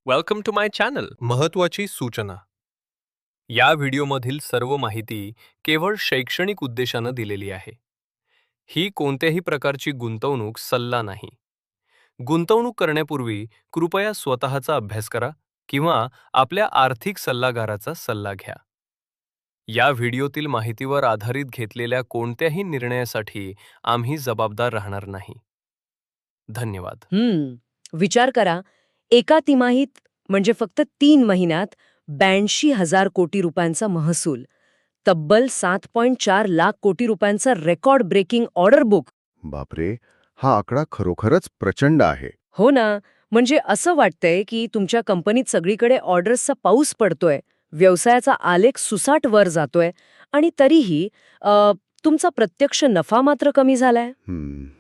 Welcome to my channel. महत्त्वाची सूचना. या व्हिडिओमधील सर्व माहिती केवळ शैक्षणिक उद्देशानं दिलेली आहे. ही कोणत्याही प्रकारची गुंतवणूक सल्ला नाही. गुंतवणूक करण्यापूर्वी कृपया स्वतःचा अभ्यास करा किंवा आपल्या आर्थिक सल्लागाराचा सल्ला घ्या. या व्हिडिओतील माहितीवर आधारित घेतलेल्या कोणत्याही निर्णयासाठी आम्ही जबाबदार राहणार नाही. धन्यवाद. विचार करा, एका तिमाहीत म्हणजे फक्त 3 महिन्यात 82,000 कोटी रुपयांचा महसूल, तब्बल 7.4 लाख कोटी रुपयांचा रेकॉर्ड ब्रेकिंग ऑर्डर बुक. बापरे, हा आकडा खरोखरच प्रचंड आहे. हो ना, म्हणजे असं वाटतंय की तुमच्या कंपनीत सगळीकडे ऑर्डर्सचा पाऊस पडतोय, व्यवसायाचा आलेख सुसाट वर जातोय आणि तरीही तुमचा प्रत्यक्ष नफा मात्र कमी झालाय.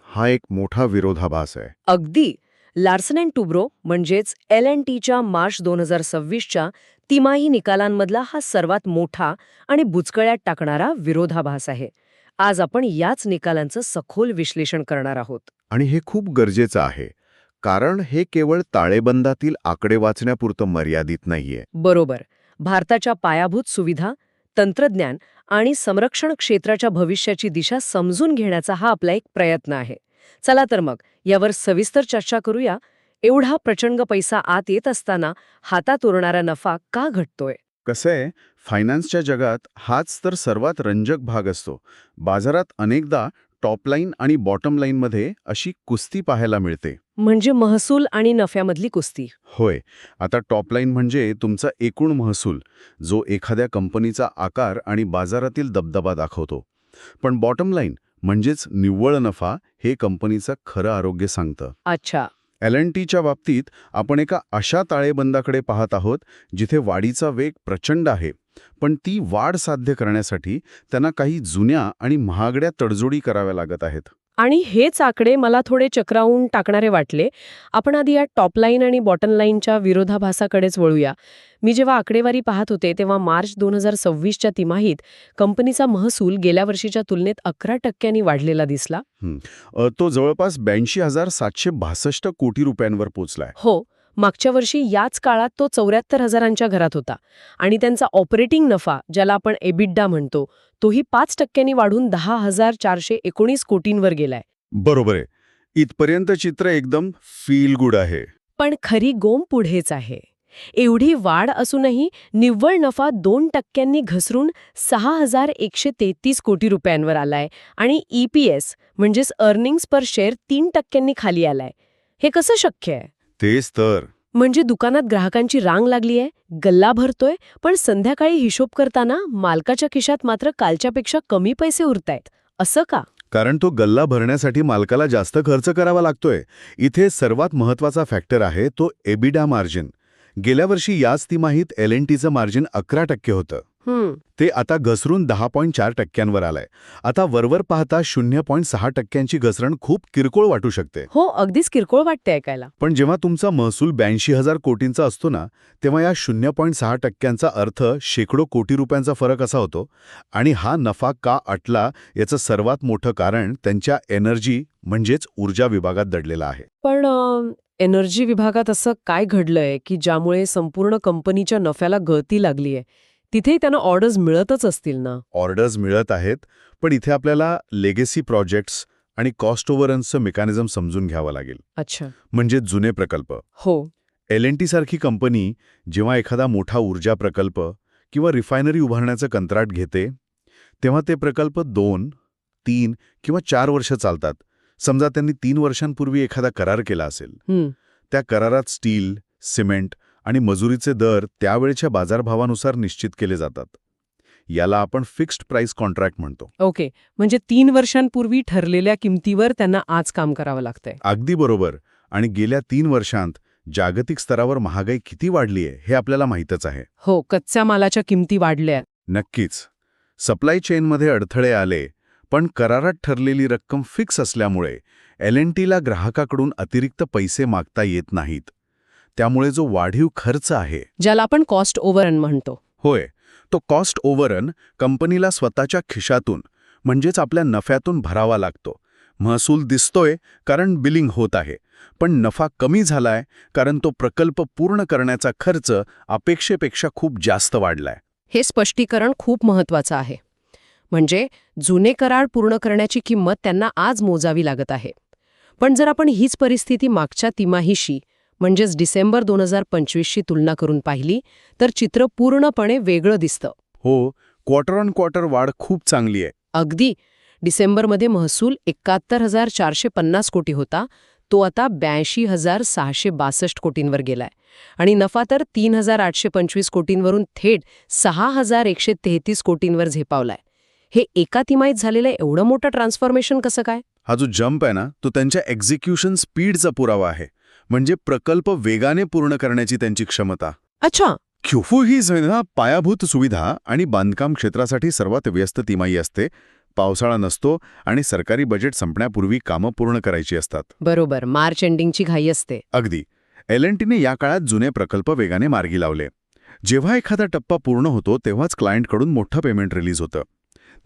हा एक मोठा विरोधाभास आहे. अगदी. लार्सन अँड टुब्रो म्हणजेच L&Tच्या मार्च 2026च्या तिमाही निकालांमधला हा सर्वात मोठा आणि बुचकळ्यात टाकणारा विरोधाभास आहे. आज आपण याच निकालांचं सखोल विश्लेषण करणार आहोत. आणि हे खूप गरजेचं आहे, कारण हे केवळ ताळेबंदातील आकडे वाचण्यापुरतं मर्यादित नाहीये. बरोबर. भारताच्या पायाभूत सुविधा, तंत्रज्ञान आणि संरक्षण क्षेत्राच्या भविष्याची दिशा समजून घेण्याचा हा आपला एक प्रयत्न आहे. चला तर मग यावर सविस्तर चर्चा करूया. एवढा प्रचंड पैसा आत येत असताना हातात उरणारा नफा का घटतोय? कसं आहे, फायनान्सच्या जगात हाच तर सर्वात रंजक भाग असतो. बाजारात अनेकदा टॉप लाईन आणि बॉटम लाईनमध्ये अशी कुस्ती पाहायला मिळते. म्हणजे महसूल आणि नफ्यामधली कुस्ती. होय. आता टॉप लाईन म्हणजे तुमचा एकूण महसूल, जो एखाद्या कंपनीचा आकार आणि बाजारातील दबदबा दाखवतो. पण बॉटम लाईन म्हणजेच निव्वळ नफा हे कंपनीचं खरं आरोग्य सांगतं. अच्छा. L&Tच्या बाबतीत आपण एका अशा ताळेबंदाकडे पाहत आहोत जिथे वाढीचा वेग प्रचंड आहे, पण ती वाढ साध्य करण्यासाठी त्यांना काही जुन्या आणि महागड्या तडजोडी कराव्या लागत आहेत. आणि हेच आकडे मला थोडे चक्रावून टाकणारे वाटले. आपण आधी या टॉप लाईन आणि बॉटम लाईनच्या विरोधाभासाकडेच वळूया. मी जेव्हा आकडेवारी पाहत होते तेव्हा मार्च 2026च्या तिमाहीत कंपनीचा महसूल गेल्या वर्षीच्या तुलनेत 11% वाढलेला दिसला. तो जवळपास 82,762 कोटी रुपयांवर पोचलाय. हो. मागच्या वर्षी याच काळात तो 74,000च्या घरात होता आणि त्यांचा ऑपरेटिंग नफा, ज्याला आपण एबिडा म्हणतो, तोही 5% वाढून 10,419 कोटींवर गेलाय. बरोबर आहे. इथपर्यंत चित्र एकदम फील गुड आहे. पण खरी गोम पुढेच आहे. एवढी वाढ असूनही निव्वळ नफा 2% घसरून 6,133 कोटी रुपयांवर आलाय आणि EPS म्हणजेच अर्निंग्स पर शेअर 3% खाली आलाय. हे कसं शक्य आहे? तेच तर. म्हणजे दुकानात ग्राहकांची रांग लागली आहे, गल्ला भरतोय, पण संध्याकाळी हिशोब करताना मालकाच्या खिशात मात्र कालच्यापेक्षा कमी पैसे उरतायत. असं का? कारण तो गल्ला भरण्यासाठी मालकाला जास्त खर्च करावा लागतोय. इथे सर्वात महत्वाचा फॅक्टर आहे तो एबिडा मार्जिन. गेल्या वर्षी याच तिमाहीत L&Tचं मार्जिन 11% होतं. ते आता घसरून 10.4%वर आलंय. आता वरवर पाहता 0.6%ची घसरण खूप किरकोळ वाटू शकते. हो, अगदीच किरकोळ वाटते ऐकायला. पण जेव्हा तुमचा महसूल 82,000 कोटींचा असतो ना, तेव्हा या 0.6%चा अर्थ शेकडो कोटी रुपयांचा फरक असा होतो. आणि हा नफा का अटला याचं सर्वात मोठं कारण त्यांच्या एनर्जी म्हणजेच ऊर्जा विभागात दडलेला आहे. पण एनर्जी विभागात असं काय घडलंय की ज्यामुळे संपूर्ण कंपनीच्या नफ्याला गळती लागलीय? तिथेही त्यांना ऑर्डर्स मिळतच असतील ना? ऑर्डर्स मिळत आहेत, पण इथे आपल्याला लेगेसी प्रोजेक्ट्स आणि कॉस्ट ओव्हररन्सचं मेकॅनिझम समजून घ्यावं लागेल. अच्छा. म्हणजे जुने प्रकल्प. हो. L&T सारखी कंपनी जेव्हा एखादा मोठा ऊर्जा प्रकल्प किंवा रिफायनरी उभारण्याचं कंत्राट घेते, तेव्हा ते प्रकल्प 2, 3 किंवा 4 वर्ष चालतात. समजा त्यांनी 3 वर्षांपूर्वी एखादा करार केला असेल. त्या करारात स्टील, सिमेंट आणि मजुरीचे दर त्यावेळच्या बाजारभावानुसार निश्चित केले जातात. याला आपण फिक्स्ड प्राइस कॉन्ट्रॅक्ट म्हणतो. ओके. म्हणजे 3 वर्षांपूर्वी ठरलेल्या किमतीवर त्यांना आज काम करावं लागतंय. अगदी बरोबर. आणि गेल्या 3 वर्षांत जागतिक स्तरावर महागाई किती वाढली आहे हे आपल्याला माहीतच आहे. हो, कच्च्या मालाच्या किमती वाढल्या. नक्कीच. सप्लाय चेनमध्ये अडथळे आले, पण करारात ठरलेली रक्कम फिक्स असल्यामुळे L&Tला ग्राहकाकडून अतिरिक्त पैसे मागता येत नाहीत. त्यामुळे जो वाढीव खर्च आहे, ज्याला आपण कॉस्ट ओव्हररन म्हणतो, होय, तो कॉस्ट ओव्हररन कंपनीला स्वतःच्या खिशातून म्हणजेच आपल्या नफ्यातून भरावा लागतो. महसूल दिसतोय कारण बिलिंग होत आहे, पण नफा कमी झालाय कारण तो प्रकल्प पूर्ण करण्याचा खर्च अपेक्षेपेक्षा खूप जास्त वाढलाय. हे स्पष्टीकरण खूप महत्वाचं आहे. म्हणजे जुने करार पूर्ण करण्याची किंमत त्यांना आज मोजावी लागत आहे. पण जर आपण हीच परिस्थिती मागच्या तिमाहीशी म्हणजेच डिसेंबर 2025शी तुलना करून पाहिली तर चित्र पूर्णपणे वेगळं दिसतं. हो, क्वार्टर ऑन क्वार्टर वाढ खूप चांगली आहे. अगदी. डिसेंबरमध्ये महसूल 71,450 कोटी होता, तो आता 82,662 कोटींवर गेलाय आणि नफा तर 3,825 कोटींवरून थेट 6,133 कोटींवर झेपावलाय. हे एका तिमाहीत झालेलं एवढं मोठं ट्रान्सफॉर्मेशन कसं काय? हा जो जंप आहे ना, तो त्यांच्या एक्झिक्युशन स्पीडचा पुरावा आहे. म्हणजे प्रकल्प वेगाने पूर्ण करण्याची त्यांची क्षमता. अच्छा. क्युफू ही पायाभूत सुविधा आणि बांधकाम क्षेत्रासाठी सर्वात व्यस्त तिमाही असते. पावसाळा नसतो आणि सरकारी बजेट संपण्यापूर्वी कामं पूर्ण करायची असतात. बरोबर, मार्च एंडिंगची घाई असते. अगदी. L&Tने या काळात जुने प्रकल्प वेगाने मार्गी लावले. जेव्हा एखादा टप्पा पूर्ण होतो तेव्हाच क्लायंटकडून मोठं पेमेंट रिलीज होतं.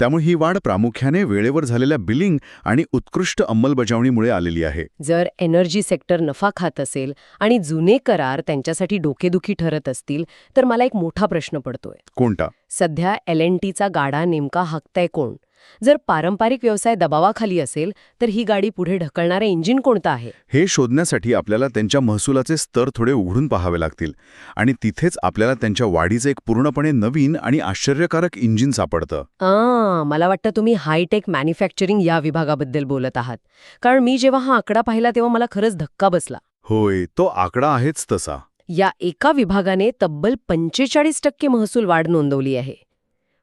त्यामुळे ही वाढ प्रामुख्याने वेळेवर झालेल्या बिलिंग आणि उत्कृष्ट अंमलबजावणीमुळे आलेली आहे. जर एनर्जी सेक्टर नफा खात असेल आणि जुने करार त्यांच्यासाठी डोकेदुखी ठरत असतील तर मला एक मोठा प्रश्न पडतोय. कोणता? सध्या L&Tचा गाडा नेमका हाकताय कोण? जर पारंपरिक व्यवसाय दबावाखाली असेल तर ही गाडी पुढे ढकलणारे इंजिन कोणतं आहे? हे शोधण्यासाठी आपल्याला त्यांच्या महसुलाचे स्तर थोडे उघडून पाहावे लागतील आणि तिथेच आपल्याला त्यांच्या वाढीचं एक पूर्णपणे नवीन आणि आश्चर्यकारक इंजिन सापडतं. मला वाटतं तुम्ही हायटेक मॅन्युफॅक्चरिंग या विभागाबद्दल बोलत आहात. कारण मी जेव्हा हा आकडा पाहिला तेव्हा मला खरंच धक्का बसला. होय, तो आकडा आहेच तसा. या एका विभागाने तब्बल 45% महसूल वाढ नोंदवली आहे.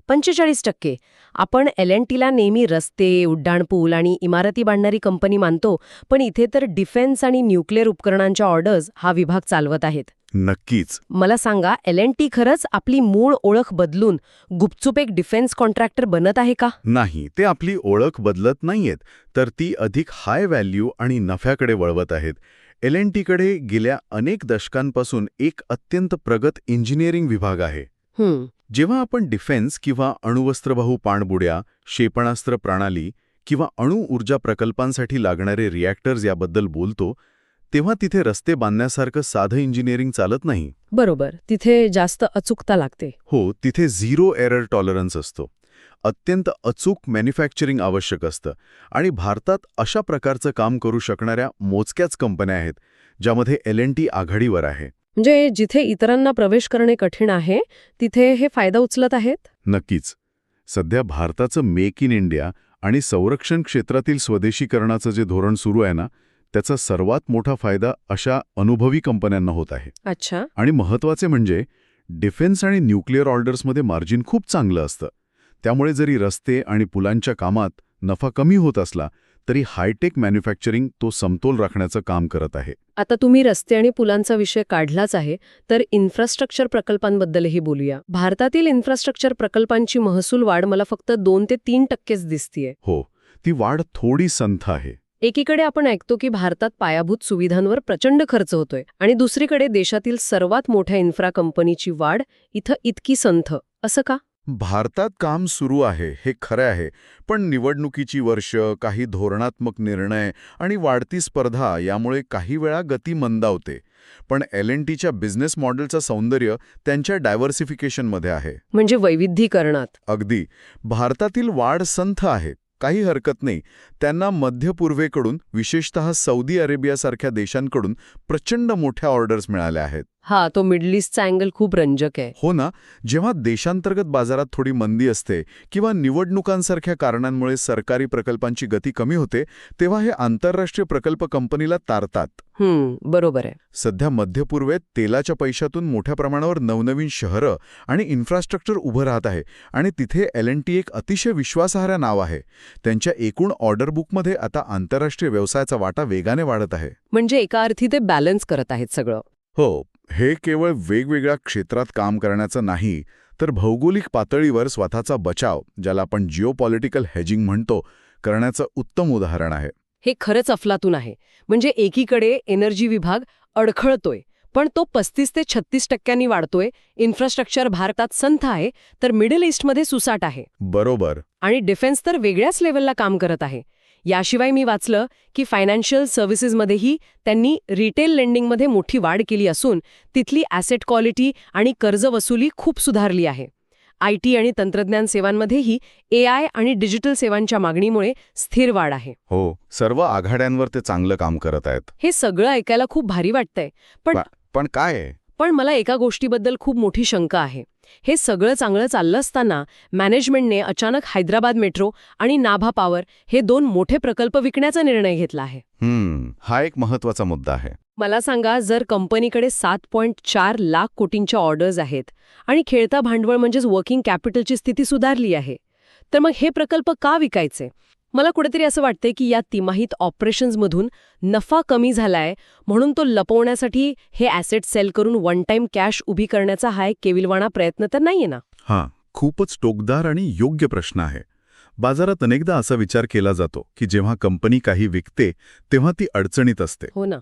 45%. आपण L&Tला नेहमी रस्ते, उड्डाणपूल आणि इमारती बांधणारी कंपनी मानतो, पण इथे तर डिफेन्स आणि न्यूक्लिअर उपकरणांच्या ऑर्डर्स हा विभाग चालवत आहेत. नक्कीच. मला सांगा, L&T खरंच आपली मूळ ओळख बदलून गुपचूप एक डिफेन्स कॉन्ट्रॅक्टर बनत आहे का? नाही, ते आपली ओळख बदलत नाहीयेत, तर ती अधिक हाय व्हॅल्यू आणि नफ्याकडे वळवत आहेत. L&Tकडे गेल्या अनेक दशकांपासून एक अत्यंत प्रगत इंजिनिअरिंग विभाग आहे. जेव्हा आपण डिफेन्स किंवा अणुवस्त्रवाहू पाणबुड्या, क्षेपणास्त्र प्रणाली किंवा अणु ऊर्जा प्रकल्पांसाठी लागणारे रिॲक्टर्स याबद्दल बोलतो, तेव्हा तिथे रस्ते बांधण्यासारखं साधं इंजिनिअरिंग चालत नाही. बरोबर, तिथे जास्त अचूकता लागते. हो, तिथे झिरो एरर टॉलरन्स असतो. अत्यंत अचूक मॅन्युफॅक्चरिंग आवश्यक असतं आणि भारतात अशा प्रकारचं काम करू शकणाऱ्या मोजक्याच कंपन्या आहेत, ज्यामध्ये L&T आघाडीवर आहे. म्हणजे जिथे इतरांना प्रवेश करणे कठीण आहे तिथे हे फायदा उचलत आहेत? नक्कीच. सध्या भारताचं मेक इन इंडिया आणि संरक्षण क्षेत्रातील स्वदेशीकरणाचं जे धोरण सुरू आहे ना, त्याचा सर्वात मोठा फायदा अशा अनुभवी कंपन्यांना होत आहे. अच्छा. आणि महत्त्वाचे म्हणजे डिफेन्स आणि न्यूक्लिअर ऑर्डर्समध्ये मार्जिन खूप चांगलं असतं. त्यामुळे जरी रस्ते आणि पुलांच्या कामात नफा कमी होत असला तरी हायटेक मॅन्युफॅक्चरिंग तो समतोल राखण्याचं काम करत आहे. आता तुम्ही रस्ते आणि पुलांचा विषय काढलाच आहे, तर इन्फ्रास्ट्रक्चर प्रकल्पांबद्दलही बोलूया. भारतातील इन्फ्रास्ट्रक्चर प्रकल्पांची महसूल वाढ मला फक्त 2 ते 3% दिसतीये. हो, ती वाढ थोडी संथ आहे. एकीकडे आपण ऐकतो की भारतात पायाभूत सुविधांवर प्रचंड खर्च होतोय आणि दुसरीकडे देशातील सर्वात मोठ्या इन्फ्रा कंपनीची वाढ इथं इतकी संथ. असं का? भारतात काम सुरू आहे हे खरं आहे, पण निवडणुकीची वर्ष, काही धोरणात्मक निर्णय आणि वाढती स्पर्धा यामुळे काही वेळा गती मंदावते. पण L&Tच्या बिझनेस मॉडेलचं सौंदर्य त्यांच्या डायव्हर्सिफिकेशनमध्ये आहे. म्हणजे वैविध्यीकरणात. अगदी. भारतातील वाढ संथ आहे, काही हरकत नाही. त्यांना मध्य पूर्वेकडून, विशेषतः सौदी अरेबियासारख्या देशांकडून प्रचंड मोठ्या ऑर्डर्स मिळाल्या आहेत. हा, तो मिडल ईस्टचा अँगल खूप रंजक आहे. हो ना. जेव्हा देशांतर्गत बाजारात थोडी मंदी असते किंवा निवडणुकांसारख्या कारणांमुळे सरकारी प्रकल्पांची गती कमी होते, तेव्हा हे आंतरराष्ट्रीय प्रकल्प कंपनीला तारतात. बरोबर आहे. सध्या मध्य पूर्वेत तेलाच्या पैशातून मोठ्या प्रमाणावर नवनवीन शहरं आणि इन्फ्रास्ट्रक्चर उभं राहत आहे आणि तिथे L&T एक अतिशय विश्वासार्ह नाव आहे. त्यांच्या एकूण ऑर्डर बुकमध्ये आता आंतरराष्ट्रीय व्यवसायाचा वाटा वेगाने वाढत आहे. म्हणजे एका अर्थी ते बॅलन्स करत आहेत सगळं. हो, हे केवळ वेगवेगळ्या क्षेत्रात काम करण्याचं नाही, तर भौगोलिक पातळीवर स्वतःचा बचाव, ज्याला आपण जिओपॉलिटिकल हेजिंग म्हणतो, करण्याचं उत्तम उदाहरण आहे. हे खरंच अफलातून आहे. म्हणजे एकीकडे एनर्जी विभाग अडखळतोय, पण तो 35 ते 36% वाढतोय. इन्फ्रास्ट्रक्चर भारतात संथ आहे, तर मिडल ईस्टमध्ये सुसाट आहे. बरोबर. आणि डिफेन्स तर वेगळ्याच लेव्हलला काम करत आहे. याशिवाय मी वाचलं की फायनान्शियल सर्व्हिसेसमध्येही त्यांनी रिटेल लेंडिंगमध्ये मोठी वाढ केली असून तिथली ॲसेट क्वालिटी आणि कर्ज वसुली खूप सुधारली आहे. IT आणि तंत्रज्ञान सेवांमध्येही AI आणि डिजिटल सेवांच्या मागणीमुळे स्थिर वाढ आहे. हो, सर्व आघाड्यांवर ते चांगलं काम करत आहेत. हे सगळं ऐकायला खूप भारी वाटतंय, पण काय आहे? पण मला एका गोष्टीबद्दल खूप मोठी शंका आहे. हे सगळं चांगलं चाललं असताना मॅनेजमेंटने अचानक हैदराबाद मेट्रो आणि नाभा पॉवर हे 2 मोठे प्रकल्प विकण्याचा निर्णय घेतला आहे. हा एक महत्वाचा मुद्दा आहे. मला सांगा, जर कंपनीकडे 7.4 लाख कोटींच्या ऑर्डर्स आहेत आणि खेळता भांडवल म्हणजेच वर्किंग कॅपिटलची स्थिती सुधारली आहे, तर मग हे प्रकल्प का विकायचे? मला कुठेतरी असं वाटतंय की या तिमाहीत ऑपरेशन्समधून नफा कमी झालाय म्हणून तो लपवण्यासाठी हे ॲसेट सेल करून वन टाइम कॅश उभी करण्याचा हा एक केविलवाणा प्रयत्न तर नाहीये ना? खूपच टोकदार आणि योग्य प्रश्न आहे. बाजारात अनेकदा असा विचार केला जातो की जेव्हा कंपनी काही विकते तेव्हा ती अडचणीत असते. हो ना,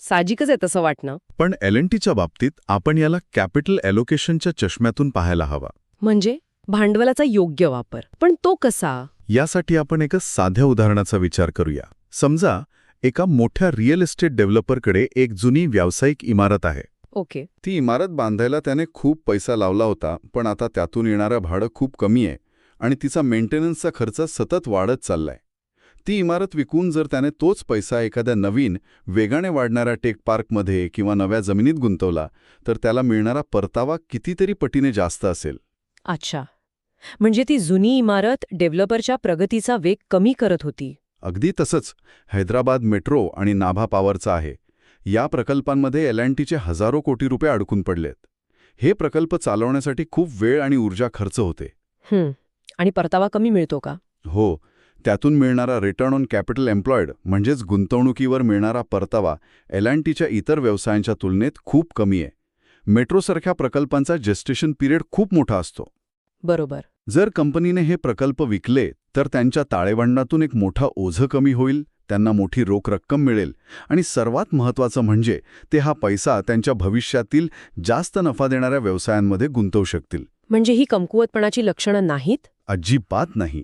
साहजिकच आहे तसं वाटणं. पण L&Tच्या बाबतीत आपण याला कॅपिटल ॲलोकेशनच्या चष्म्यातून पाहायला हवा. म्हणजे भांडवलाचा योग्य वापर. पण तो कसा? यासाठी आपण एका साध्या उदाहरणाचा विचार करूया. समजा एका मोठ्या रिअल इस्टेट डेव्हलपरकडे एक जुनी व्यावसायिक इमारत आहे. ओके. ती इमारत बांधायला त्याने खूप पैसा लावला होता, पण आता त्यातून येणारं भाडं खूप कमी आहे आणि तिचा मेंटेनन्सचा खर्च सतत वाढत चाललाय. ती इमारत विकून जर त्याने तोच पैसा एखाद्या नवीन, वेगाने वाढणाऱ्या टेक पार्कमध्ये किंवा नव्या जमिनीत गुंतवला, तर त्याला मिळणारा परतावा कितीतरी पटीने जास्त असेल. अच्छा, म्हणजे ती जुनी इमारत डेव्हलपरच्या प्रगतीचा वेग कमी करत होती. अगदी तसंच हैदराबाद मेट्रो आणि नाभा पॉवरचा आहे. या प्रकल्पांमध्ये L&Tचे हजारो कोटी रुपये अडकून पडलेत. हे प्रकल्प चालवण्यासाठी खूप वेळ आणि ऊर्जा खर्च होते. आणि परतावा कमी मिळतो का? हो, त्यातून मिळणारा रिटर्न ऑन कॅपिटल एम्प्लॉयड म्हणजेच गुंतवणुकीवर मिळणारा परतावा L&Tच्या इतर व्यवसायांच्या तुलनेत खूप कमी आहे. मेट्रोसारख्या प्रकल्पांचा जेस्टेशन पिरियड खूप मोठा असतो. बरोबर. जर कंपनीने हे प्रकल्प विकले तर त्यांच्या ताळेबंडातून एक मोठा ओझं कमी होईल, त्यांना मोठी रोख रक्कम मिळेल आणि सर्वात महत्त्वाचं म्हणजे ते हा पैसा त्यांच्या भविष्यातील जास्त नफा देणाऱ्या व्यवसायांमध्ये गुंतवू शकतील. म्हणजे ही कमकुवतपणाची लक्षणं नाहीत? अजिबात नाही.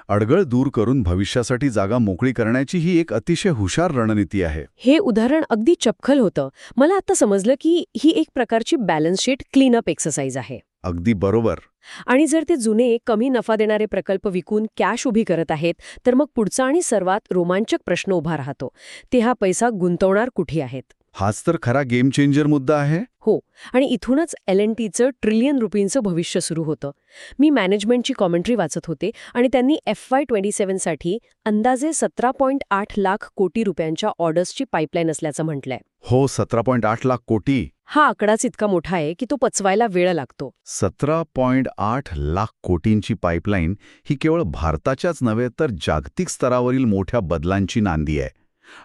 अडगळ दूर करून भविष्यासाठी जागा मोकळी करण्याची ही एक अतिशय हुशार रणनीती आहे. हे उदाहरण अगदी चपखल होतं. मला आता समजलं की ही एक प्रकारची बॅलन्स शीट क्लीनअप एक्सरसाइज आहे. अगदी बरोबर. आणि जर ते जुने कमी नफा देणारे प्रकल्प विकून कॅश उभी करत आहेत, तर मग पुढचा आणि सर्वात रोमांचक प्रश्न उभा राहतो, ते हा पैसा गुंतवणार कुठे आहेत? हाच तर खरा गेम चेंजर मुद्दा आहे. हो, आणि इथूनच L&Tचं ट्रिलियन रुपींचं भविष्य सुरू होतं. मी मॅनेजमेंटची कॉमेंट्री वाचत होते आणि त्यांनी FY27 साठी अंदाजे 17.8 लाख कोटी रुपयांच्या ऑर्डर्सची पाईपलाईन असल्याचं म्हटलंय. हो, 17.8 लाख कोटी. हा आकडाच इतका मोठा आहे की तो पचवायला वेळ लागतो. 17.8 लाख कोटींची पाईपलाईन ही केवळ भारताच्याच नव्हे तर जागतिक स्तरावरील मोठ्या बदलांची नांदी आहे.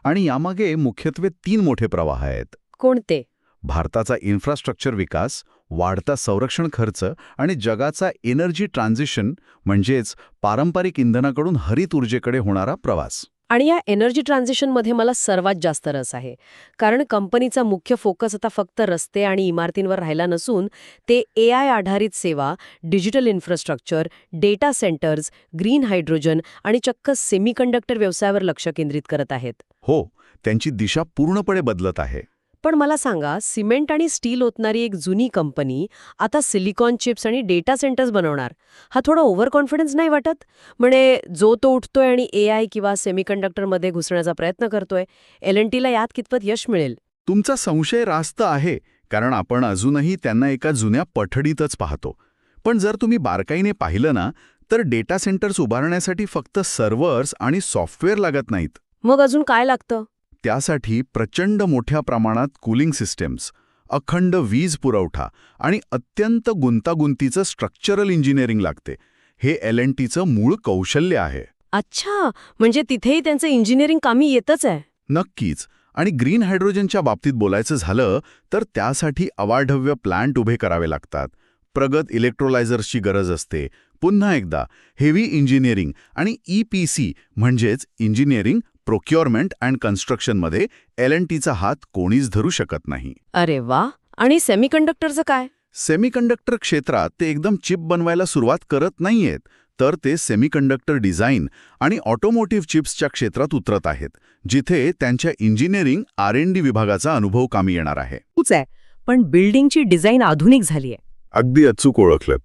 आणि यामागे मुख्यत्वे 3 मोठे प्रवाह आहेत. कोणते? भारताचा इन्फ्रास्ट्रक्चर विकास, वाढता संरक्षण खर्च आणि जगाचा एनर्जी ट्रान्झिशन म्हणजेच पारंपरिक इंधनाकडून हरित ऊर्जेकडे होणारा प्रवास. आणि या एनर्जी ट्रान्झिशनमध्ये मला सर्वात जास्त रस आहे, कारण कंपनीचा मुख्य फोकस आता फक्त रस्ते आणि इमारतींवर राहिला नसून ते AI आधारित सेवा, digital infrastructure, data centres, green hydrogen आणि चक्क सेमीकंडक्टर व्यवसायावर लक्ष केंद्रित करत आहेत. हो, त्यांची दिशा पूर्णपणे बदलत आहे. पण मला सांगा, सिमेंट आणि स्टील ओतणारी एक जुनी कंपनी आता सिलिकॉन चिप्स आणि डेटा सेंटर्स बनवणार, हा थोडा ओव्हर कॉन्फिडन्स नाही वाटत? म्हणजे जो तो उठतोय आणि AI किंवा सेमीकंडक्टरमध्ये घुसण्याचा प्रयत्न करतोय, L&Tला यात कितपत यश मिळेल? तुमचा संशय रास्त आहे, कारण आपण अजूनही त्यांना एका जुन्या पठडीतच पाहतो. पण जर तुम्ही बारकाईने पाहिलं ना, तर डेटा सेंटर्स उभारण्यासाठी फक्त सर्व्हर्स आणि सॉफ्टवेअर लागत नाहीत. मग अजून काय लागतं? त्यासाठी प्रचंड मोठ्या प्रमाणात कूलिंग सिस्टम्स, अखंड वीज पुरवठा आणि अत्यंत गुंतागुंतीचं स्ट्रक्चरल इंजिनिअरिंग लागते. हे L&Tचं मूळ कौशल्य आहे. अच्छा, म्हणजे तिथेही त्यांचं इंजिनिअरिंग कामी येतच आहे. नक्कीच. आणि ग्रीन हायड्रोजनच्या बाबतीत बोलायचं झालं तर त्यासाठी अवाढव्य प्लांट उभे करावे लागतात. प्रगत इलेक्ट्रोलायझर्सची गरज असते. पुन्हा एकदा हेवी इंजिनिअरिंग आणि EPC म्हणजेच इंजिनिअरिंग, प्रोक्युअरमेंट अँड कन्स्ट्रक्शनमध्ये L&Tचा हात कोणीच धरू शकत नाही. अरे वा. आणि सेमीकंडक्टरचं काय? सेमीकंडक्टर क्षेत्रात ते एकदम चिप बनवायला सुरुवात करत नाहीयेत. तर ते सेमीकंडक्टर डिझाईन आणि ऑटोमोटिव्ह चिप्सच्या क्षेत्रात उतरत आहेत, जिथे त्यांच्या इंजिनिअरिंग R&D विभागाचा अनुभव कामी येणार आहे. तूच आहे, पण बिल्डिंगची डिझाईन आधुनिक झाली आहे. अगदी अचूक ओळखलं.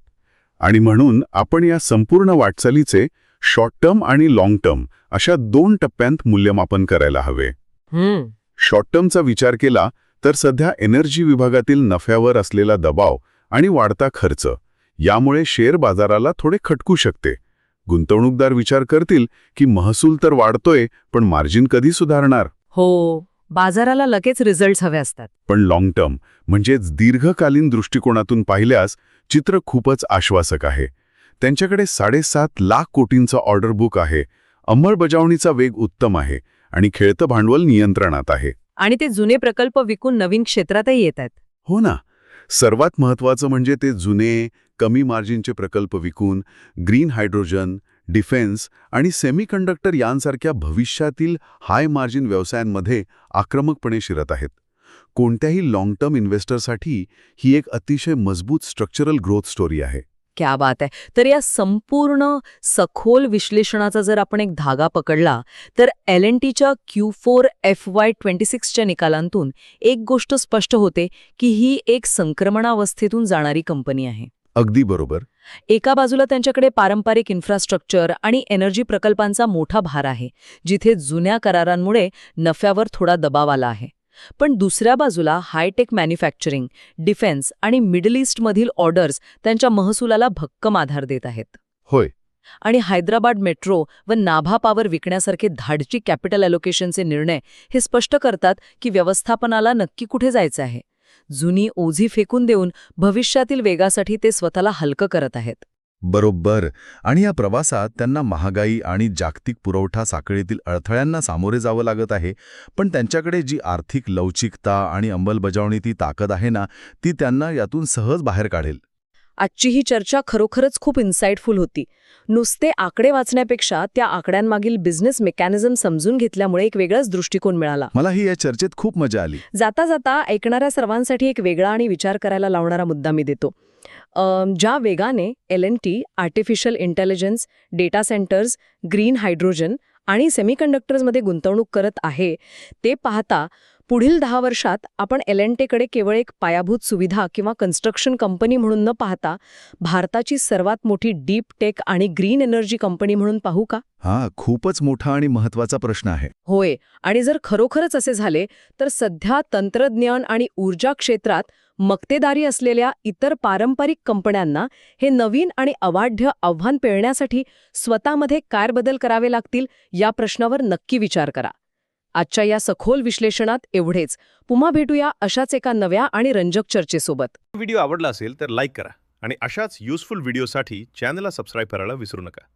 आणि म्हणून आपण या संपूर्ण वाटचालीचे शॉर्ट टर्म आणि लाँग टर्म अशा 2 टप्प्यांत मूल्यमापन करायला हवे. शॉर्ट टर्मचा विचार केला तर सध्या एनर्जी विभागातील नफ्यावर असलेला दबाव आणि वाढता खर्च यामुळे शेअर बाजाराला थोडे खटकू शकते. गुंतवणूकदार विचार करतील की महसूल तर वाढतोय, पण मार्जिन कधी सुधारणार? हो, बाजाराला लगेच रिझल्ट्स हवे असतात. पण लाँग टर्म म्हणजेच दीर्घकालीन दृष्टिकोनातून पाहिल्यास चित्र खूपच आश्वासक आहे. त्यांच्याकडे 7.5 लाख कोटींचा ऑर्डर बुक आहे, अंमलबजावणीचा वेग उत्तम आहे आणि खेळतं भांडवल नियंत्रणात आहे. आणि ते जुने प्रकल्प विकून नवीन क्षेत्रातही येत आहेत. हो ना. सर्वात महत्त्वाचं म्हणजे ते जुने, कमी मार्जिनचे प्रकल्प विकून ग्रीन हायड्रोजन, डिफेन्स आणि सेमीकंडक्टर यांसारख्या भविष्यातील हाय मार्जिन व्यवसायांमध्ये आक्रमकपणे शिरत आहेत. कोणत्याही लाँग टर्म इन्व्हेस्टरसाठी ही एक अतिशय मजबूत स्ट्रक्चरल ग्रोथ स्टोरी आहे. क्या बात आहे. तर या संपूर्ण सखोल विश्लेषणाचा जर आपण एक धागा पकडला तर L&Tच्या Q4 FY26च्या निकालांतून एक गोष्ट स्पष्ट होते की ही एक संक्रमणावस्थेतून जाणारी कंपनी आहे. अगदी बरोबर. एका बाजूला त्यांच्याकडे पारंपरिक इन्फ्रास्ट्रक्चर आणि एनर्जी प्रकल्पांचा मोठा भार आहे, जिथे जुन्या करारांमुळे नफ्यावर थोडा दबाव आला आहे. पण दुसऱ्या बाजूला हायटेक मॅन्युफॅक्चरिंग, डिफेन्स आणि मिडल ईस्टमधील ऑर्डर्स त्यांच्या महसुलाला भक्कम आधार देत आहेत. होय. आणि हैदराबाद मेट्रो व नाभा पॉवर विकण्यासारखे धाडची कॅपिटल अलोकेशनचे निर्णय हे स्पष्ट करतात की व्यवस्थापनाला नक्की कुठे जायचं आहे. जुनी ओझी फेकून देऊन भविष्यातील वेगासाठी ते स्वतःला हलकं करत आहेत. बरोबर. आणि या प्रवासात त्यांना महागाई आणि जागतिक पुरवठा साखळीतील अडथळ्यांना सामोरे जावं लागत आहे, पण त्यांच्याकडे जी आर्थिक लवचिकता आणि अंमलबजावणीची ताकद आहे ना, ती त्यांना यातून सहज बाहेर काढेल. आजची ही चर्चा खरोखरच खूप इन्साइटफुल होती. नुसते आकडे वाचण्यापेक्षा त्या आकड्यांमागील बिझनेस मेकॅनिझम समजून घेतल्यामुळे एक वेगळाच दृष्टिकोन मिळाला. मलाही या चर्चेत खूप मजा आली. जाता जाता ऐकणाऱ्या सर्वांसाठी एक वेगळा आणि विचार करायला लावणारा मुद्दा मी देतो. ज्या वेगाने L&T artificial intelligence, data centres, green hydrogen आणि सेमीकंडक्टर्समध्ये गुंतवणूक करत आहे, ते पाहता पुढील 10 वर्षात आपण L&Tकडे केवळ एक पायाभूत सुविधा किंवा कन्स्ट्रक्शन कंपनी म्हणून न पाहता भारताची सर्वात मोठी डीप टेक आणि ग्रीन एनर्जी कंपनी म्हणून पाहू का? हा खूपच मोठा आणि महत्त्वाचा प्रश्न आहे. होय. आणि जर खरोखरच असे झाले तर सध्या तंत्रज्ञान आणि ऊर्जा क्षेत्रात मक्तेदारी असलेल्या इतर पारंपरिक कंपन्यांना हे नवीन आणि अवाढ्य आव्हान पेलण्यासाठी स्वतःमध्ये काय बदल करावे लागतील या प्रश्नावर नक्की विचार करा. आजच्या या सखोल विश्लेषणात एवढेच. पुन्हा भेटूया अशाच एका नव्या आणि रंजक चर्चेसोबत. व्हिडिओ आवडला असेल तर लाईक करा आणि अशाच युजफुल व्हिडिओसाठी चॅनलला सबस्क्राईब करायला विसरू नका.